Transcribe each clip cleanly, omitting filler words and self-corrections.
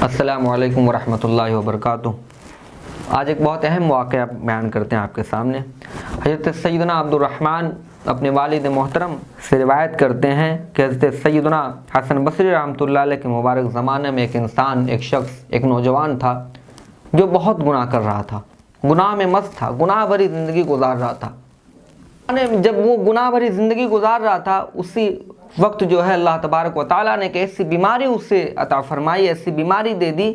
السلام علیکم ورحمۃ اللہ وبرکاتہ۔ آج ایک بہت اہم واقعہ بیان کرتے ہیں آپ کے سامنے۔ حضرت سیدنا عبد الرحمن اپنے والد محترم سے روایت کرتے ہیں کہ حضرت سیدنا حسن بصری رحمۃ اللہ علیہ کے مبارک زمانے میں ایک انسان، ایک شخص، ایک نوجوان تھا جو بہت گناہ کر رہا تھا، گناہ میں مست تھا، گناہ بھری زندگی گزار رہا تھا۔ جب وہ گناہ بھری زندگی گزار رہا تھا، اسی وقت جو ہے اللہ تبارک و تعالیٰ نے ایک ایسی بیماری اسے عطا فرمائی، ایسی بیماری دے دی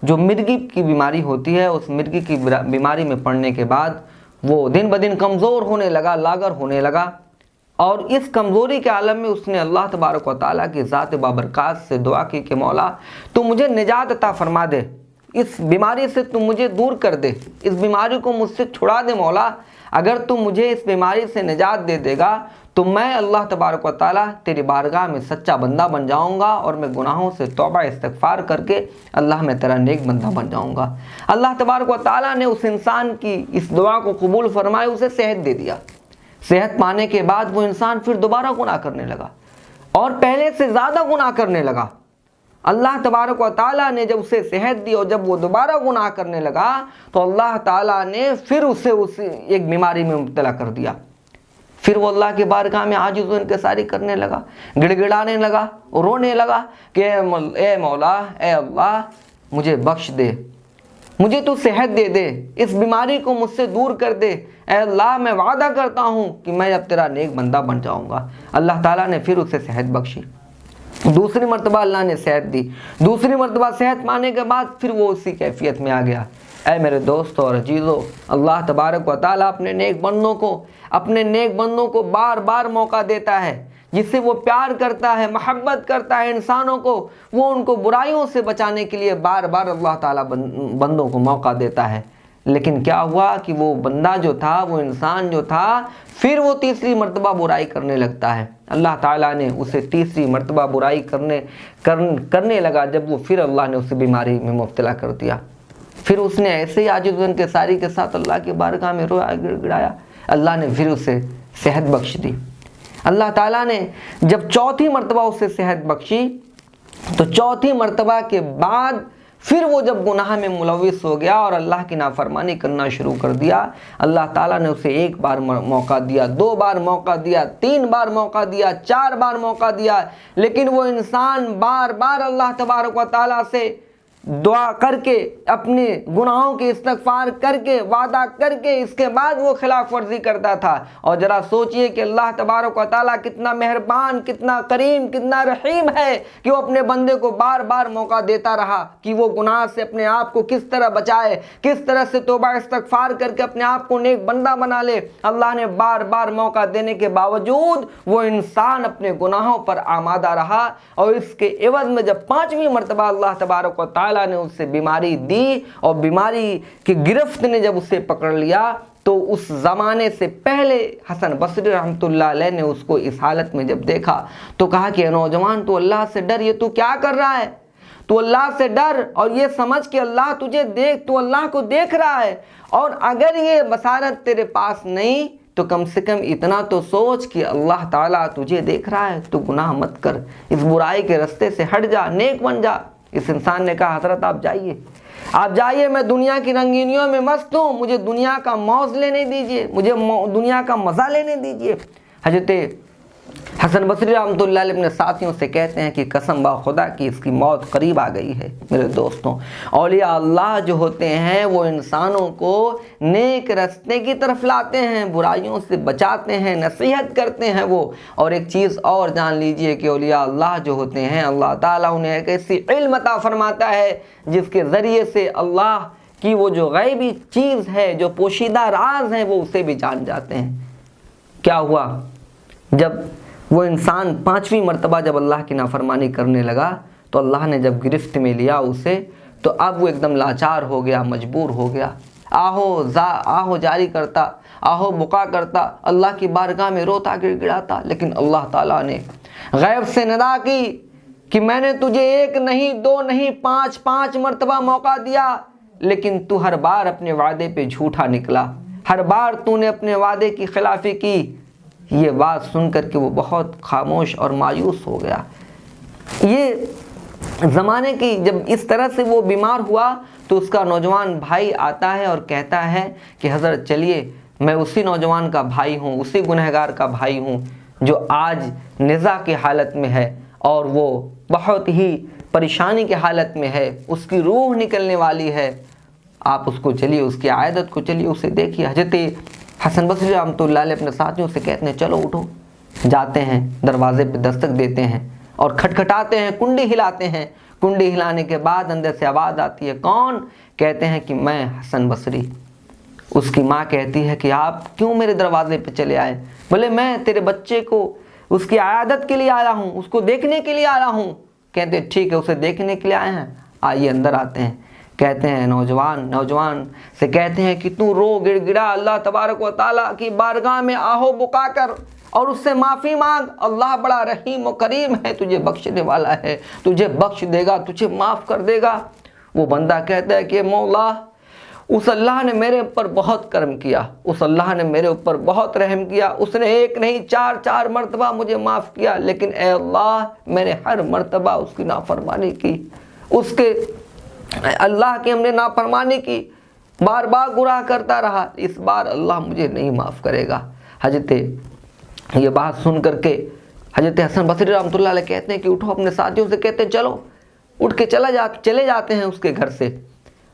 جو مرگی کی بیماری ہوتی ہے۔ اس مرگی کی بیماری میں پڑنے کے بعد وہ دن بدن کمزور ہونے لگا، لاغر ہونے لگا، اور اس کمزوری کے عالم میں اس نے اللہ تبارک و تعالیٰ کی ذات بابرکات سے دعا کی کہ مولا تو مجھے نجات عطا فرما دے، اس بیماری سے تم مجھے دور کر دے، اس بیماری کو مجھ سے چھڑا دے مولا۔ اگر تم مجھے اس بیماری سے نجات دے دے گا تو میں اللہ تبارک و تعالیٰ تیری بارگاہ میں سچا بندہ بن جاؤں گا، اور میں گناہوں سے توبہ استغفار کر کے اللہ میں تیرا نیک بندہ بن جاؤں گا۔ اللہ تبارک و تعالیٰ نے اس انسان کی اس دعا کو قبول فرمائے، اسے صحت دے دیا۔ صحت پانے کے بعد وہ انسان پھر دوبارہ گناہ کرنے لگا اور پہلے سے زیادہ گناہ کرنے لگا۔ اللہ تبارک و تعالیٰ نے جب اسے صحت دی اور جب وہ دوبارہ گناہ کرنے لگا تو اللہ تعالیٰ نے پھر اسے ایک بیماری میں مبتلا کر دیا۔ پھر وہ اللہ کی بارگاہ میں عاجز و انکساری کرنے لگا، گڑ گڑانے لگا، رونے لگا کہ اے مولا، اے اللہ مجھے بخش دے، مجھے تو صحت دے دے، اس بیماری کو مجھ سے دور کر دے، اے اللہ میں وعدہ کرتا ہوں کہ میں اب تیرا نیک بندہ بن جاؤں گا۔ اللہ تعالیٰ نے پھر اسے صحت بخشی، دوسری مرتبہ اللہ نے صحت دی، دوسری مرتبہ صحت پانے کے بعد پھر وہ اسی کیفیت میں آ گیا۔ اے میرے دوستو اور عزیزو، اللہ تبارک و تعالیٰ اپنے نیک بندوں کو بار بار موقع دیتا ہے، جس سے وہ پیار کرتا ہے، محبت کرتا ہے انسانوں کو، وہ ان کو برائیوں سے بچانے کے لیے بار بار اللہ تعالیٰ بندوں کو موقع دیتا ہے۔ لیکن کیا ہوا کہ وہ بندہ جو تھا، وہ انسان جو تھا، پھر وہ تیسری مرتبہ برائی کرنے لگتا ہے۔ اللہ تعالیٰ نے اسے تیسری مرتبہ برائی کرنے لگا جب وہ پھر اللہ نے اسے بیماری میں مبتلا کر دیا۔ پھر اس نے ایسے ہی عاجز و انکساری کے ساتھ اللہ کی بارگاہ میں رویا، گڑ گڑایا، اللہ نے پھر اسے صحت بخش دی۔ اللہ تعالیٰ نے جب چوتھی مرتبہ اسے صحت بخشی تو چوتھی مرتبہ کے بعد پھر وہ جب گناہ میں ملوث ہو گیا اور اللہ کی نافرمانی کرنا شروع کر دیا، اللہ تعالیٰ نے اسے ایک بار موقع دیا، دو بار موقع دیا، تین بار موقع دیا، چار بار موقع دیا، لیکن وہ انسان بار بار اللہ تبارک و تعالیٰ سے دعا کر کے، اپنے گناہوں کی استغفار کر کے، وعدہ کر کے، اس کے بعد وہ خلاف ورزی کرتا تھا۔ اور ذرا سوچئے کہ اللہ تبارک و تعالیٰ کتنا مہربان، کتنا کریم، کتنا رحیم ہے کہ وہ اپنے بندے کو بار بار موقع دیتا رہا کہ وہ گناہ سے اپنے آپ کو کس طرح بچائے، کس طرح سے توبہ استغفار کر کے اپنے آپ کو نیک بندہ بنا لے۔ اللہ نے بار بار موقع دینے کے باوجود وہ انسان اپنے گناہوں پر آمادہ رہا، اور اس کے عوض میں جب پانچویں مرتبہ اللہ تبارک و تعالیٰ نے اس سے بیماری دی اور بیماری کی گرفت نے جب اسے پکڑ لیا، تو اس زمانے سے پہلے حسن بصری رحمۃ اللہ علیہ نے اس کو اس حالت میں جب دیکھا تو کہا کہ اے نوجوان، تو اللہ سے ڈر، یہ تو کیا کر رہا ہے؟ تو اللہ سے ڈر اور یہ سمجھ کہ اللہ تجھے دیکھ، تو اللہ کو دیکھ رہا ہے، اور اگر یہ بصارت تیرے پاس نہیں تو کم سے کم اتنا تو سوچ کہ اللہ تعالیٰ تجھے دیکھ رہا ہے، تو گناہ مت کر، اس برائی کے رستے سے ہٹ جا، نیک بن جا۔ اس انسان نے کہا حضرت آپ جائیے، میں دنیا کی رنگینیوں میں مست ہوں، مجھے دنیا کا موز لینے دیجئے، مجھے دنیا کا مزہ لینے دیجئے۔ حضرت حسن بصری رحمۃ اللہ علیہ اپنے ساتھیوں سے کہتے ہیں کہ قسم با خدا کی اس کی موت قریب آ گئی ہے۔ میرے دوستوں، اولیاء اللہ جو ہوتے ہیں وہ انسانوں کو نیک راستے کی طرف لاتے ہیں، برائیوں سے بچاتے ہیں، نصیحت کرتے ہیں وہ۔ اور ایک چیز اور جان لیجئے کہ اولیاء اللہ جو ہوتے ہیں، اللہ تعالیٰ انہیں ایک ایسی علم عطا فرماتا ہے جس کے ذریعے سے اللہ کی وہ جو غیبی چیز ہے، جو پوشیدہ راز ہیں، وہ اسے بھی جان جاتے ہیں۔ کیا ہوا؟ جب وہ انسان پانچویں مرتبہ جب اللہ کی نافرمانی کرنے لگا تو اللہ نے جب گرفت میں لیا اسے، تو اب وہ ایک دم لاچار ہو گیا، مجبور ہو گیا، آہو جاری کرتا، آہو بکا کرتا، اللہ کی بارگاہ میں روتا، گڑ گڑاتا، لیکن اللہ تعالیٰ نے غیب سے ندا کی کہ میں نے تجھے ایک نہیں، دو نہیں، پانچ مرتبہ موقع دیا، لیکن تو ہر بار اپنے وعدے پہ جھوٹا نکلا، ہر بار تو نے اپنے وعدے کی خلافی کی۔ یہ بات سن کر کے وہ بہت خاموش اور مایوس ہو گیا۔ یہ زمانے کی جب اس طرح سے وہ بیمار ہوا تو اس کا نوجوان بھائی آتا ہے اور کہتا ہے کہ حضرت چلیے، میں اسی نوجوان کا بھائی ہوں، اسی گنہگار کا بھائی ہوں جو آج نزاع کی حالت میں ہے اور وہ بہت ہی پریشانی کی حالت میں ہے، اس کی روح نکلنے والی ہے، آپ اس کو چلیے، اس کی عیادت کو چلیے، اسے دیکھیے۔ حضرت حسن بصری رحمۃ اللہ علیہ اپنے ساتھیوں سے کہتے ہیں چلو اٹھو، جاتے ہیں، دروازے پہ دستک دیتے ہیں اور کھٹکھٹاتے ہیں، کنڈی ہلاتے ہیں۔ کنڈی ہلانے کے بعد اندر سے آواز آتی ہے، کون؟ کہتے ہیں کہ میں حسن بصری۔ اس کی ماں کہتی ہے کہ آپ کیوں میرے دروازے پہ چلے آئے؟ بولے میں تیرے بچے کو اس کی عیادت کے لیے آیا ہوں، اس کو دیکھنے کے لیے آیا ہوں۔ کہتے ہیں ٹھیک ہے، اسے دیکھنے کے لیے آئے ہیں، آئیے اندر آتے ہیں۔ کہتے ہیں نوجوان سے کہتے ہیں کہ تو رو گڑ گڑا اللہ تبارک و تعالیٰ کی بارگاہ میں آہو بکا کر اور اس سے معافی مانگ، اللہ بڑا رحیم و کریم ہے، تجھے بخشنے والا ہے، تجھے بخش دے گا، تجھے معاف کر دے گا۔ وہ بندہ کہتا ہے کہ مولا، اس اللہ نے میرے اوپر بہت کرم کیا، اس اللہ نے میرے اوپر بہت رحم کیا، اس نے ایک نہیں چار مرتبہ مجھے معاف کیا، لیکن اے اللہ میں نے ہر مرتبہ اس کی نافرمانی کی، اس کے اللہ کی ہم نے نافرمانی کی، بار بار گناہ کرتا رہا، اس بار اللہ مجھے نہیں معاف کرے گا۔ حضرت یہ بات سن کر کے حضرت حسن بصری رحمۃ اللہ علیہ کہتے ہیں کہ اٹھو، اپنے ساتھیوں سے کہتے ہیں چلو، اٹھ کے چلے جاتے ہیں اس کے گھر سے۔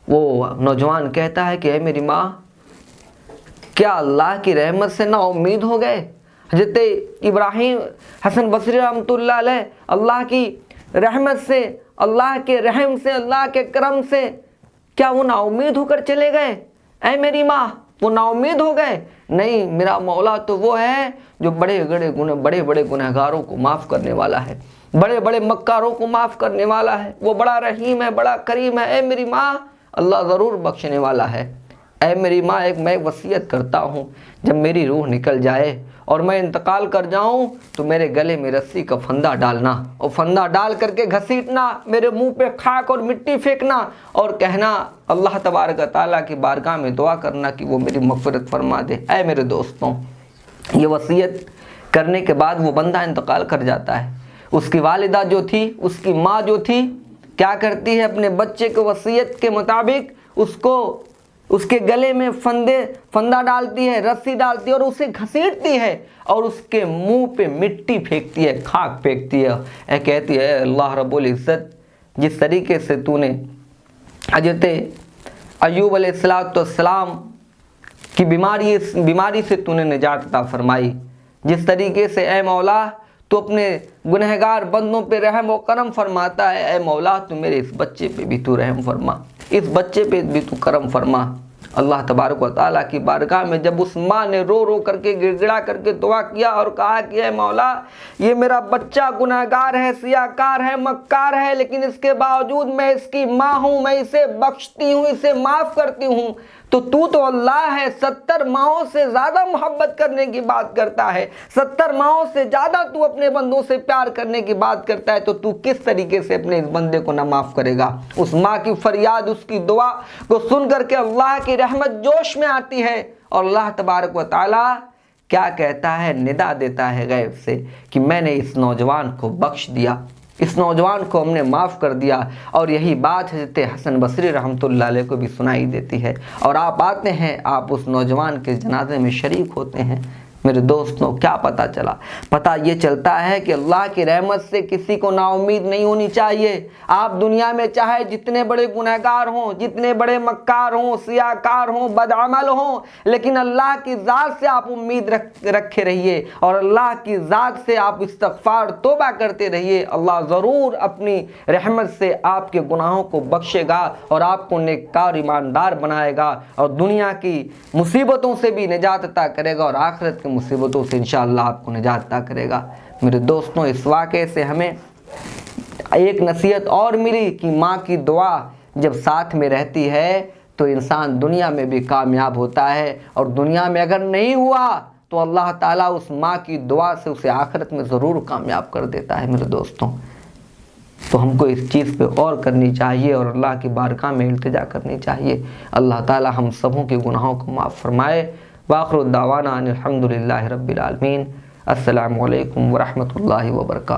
وہ نوجوان کہتا ہے کہ اے میری ماں، کیا اللہ کی رحمت سے نا امید ہو گئے؟ حضرت ابراہیم حسن بصری رحمۃ اللہ علیہ اللہ کی رحمت سے، اللہ کے رحم سے، اللہ کے کرم سے کیا وہ نا امید ہو کر چلے گئے؟ اے میری ماں، وہ نا امید ہو گئے؟ نہیں، میرا مولا تو وہ ہے جو بڑے بڑے گنہگاروں کو معاف کرنے والا ہے، بڑے بڑے مکاروں کو معاف کرنے والا ہے، وہ بڑا رحیم ہے، بڑا کریم ہے۔ اے میری ماں، اللہ ضرور بخشنے والا ہے۔ اے میری ماں، میں وصیت کرتا ہوں، جب میری روح نکل جائے اور میں انتقال کر جاؤں تو میرے گلے میں رسی کا پھندا ڈالنا اور پھندا ڈال کر کے گھسیٹنا، میرے منہ پہ خاک اور مٹی پھینکنا اور کہنا، اللہ تبارک تعالیٰ کی بارگاہ میں دعا کرنا کہ وہ میری مغفرت فرما دے۔ اے میرے دوستوں، یہ وصیت کرنے کے بعد وہ بندہ انتقال کر جاتا ہے۔ اس کی والدہ جو تھی، اس کی ماں جو تھی، کیا کرتی ہے؟ اپنے بچے کو وصیت کے مطابق اس کے گلے میں پھندا ڈالتی ہے، رسی ڈالتی ہے اور اسے گھسیٹتی ہے اور اس کے منہ پہ مٹی پھینکتی ہے، خاک پھینکتی ہے۔ کہتی ہے اللہ رب العزت، جس طریقے سے تو نے حضرت ایوب علیہ السلام کی بیماری سے تو نے نجات عطا فرمائی، جس طریقے سے اے مولا تو اپنے گنہگار بندوں پہ رحم و کرم فرماتا ہے، اے مولا تو میرے اس بچے پہ بھی تو رحم فرما، اس بچے پہ بھی تو کرم فرما۔ اللہ تبارک و تعالیٰ کی بارگاہ میں جب اس ماں نے رو رو کر کے گڑ گڑا کر کے دعا کیا اور کہا کہ اے مولا، یہ میرا بچہ گنہگار ہے، سیاکار ہے، مکار ہے، لیکن اس کے باوجود میں اس کی ماں ہوں، میں اسے بخشتی ہوں، اسے معاف کرتی ہوں، تو اللہ ہے، 70 ماؤں سے زیادہ محبت کرنے کی بات کرتا ہے، 70 ماؤں سے زیادہ تو اپنے بندوں سے پیار کرنے کی بات کرتا ہے، تو کس طریقے سے اپنے اس بندے کو نہ معاف کرے گا؟ اس ماں کی فریاد، اس کی دعا کو سن کر کے اللہ کی رحمت جوش میں آتی ہے اور اللہ تبارک و تعالیٰ کیا کہتا ہے؟ ندا دیتا ہے غیب سے کہ میں نے اس نوجوان کو بخش دیا، اس نوجوان کو ہم نے معاف کر دیا۔ اور یہی بات حضرت حسن بصری رحمۃ اللہ علیہ کو بھی سنائی دیتی ہے اور آپ آتے ہیں، آپ اس نوجوان کے جنازے میں شریک ہوتے ہیں۔ میرے دوستوں، کیا پتہ چلا؟ پتہ یہ چلتا ہے کہ اللہ کی رحمت سے کسی کو نا امید نہیں ہونی چاہیے۔ آپ دنیا میں چاہے جتنے بڑے گنہگار ہوں، جتنے بڑے مکار ہوں، سیاکار ہوں، بدعمل ہوں، لیکن اللہ کی ذات سے آپ امید رکھے رہیے اور اللہ کی ذات سے آپ استغفار توبہ کرتے رہیے۔ اللہ ضرور اپنی رحمت سے آپ کے گناہوں کو بخشے گا اور آپ کو نیککار ایماندار بنائے گا اور دنیا کی مصیبتوں سے بھی نجات عطا کرے گا اور آخرت کی مصیبتوں سے انشاءاللہ آپ کو نجات عطا کرے گا۔ میرے دوستوں، اس واقعے سے ہمیں ایک نصیحت اور ملی کہ ماں کی دعا جب ساتھ میں رہتی ہے تو انسان دنیا میں بھی کامیاب ہوتا ہے اور دنیا میں اگر نہیں ہوا تو اللہ تعالیٰ اس ماں کی دعا سے اسے آخرت میں ضرور کامیاب کر دیتا ہے۔ میرے دوستوں، تو ہم کو اس چیز پہ غور کرنی چاہیے اور اللہ کی بارگاہ میں التجا کرنی چاہیے۔ اللہ تعالیٰ ہم سبوں کے گناہوں کو معاف فرمائے۔ وآخر دعوانا ان الحمد للہ رب العالمین۔ السلام علیکم ورحمۃ اللہ وبرکاتہ۔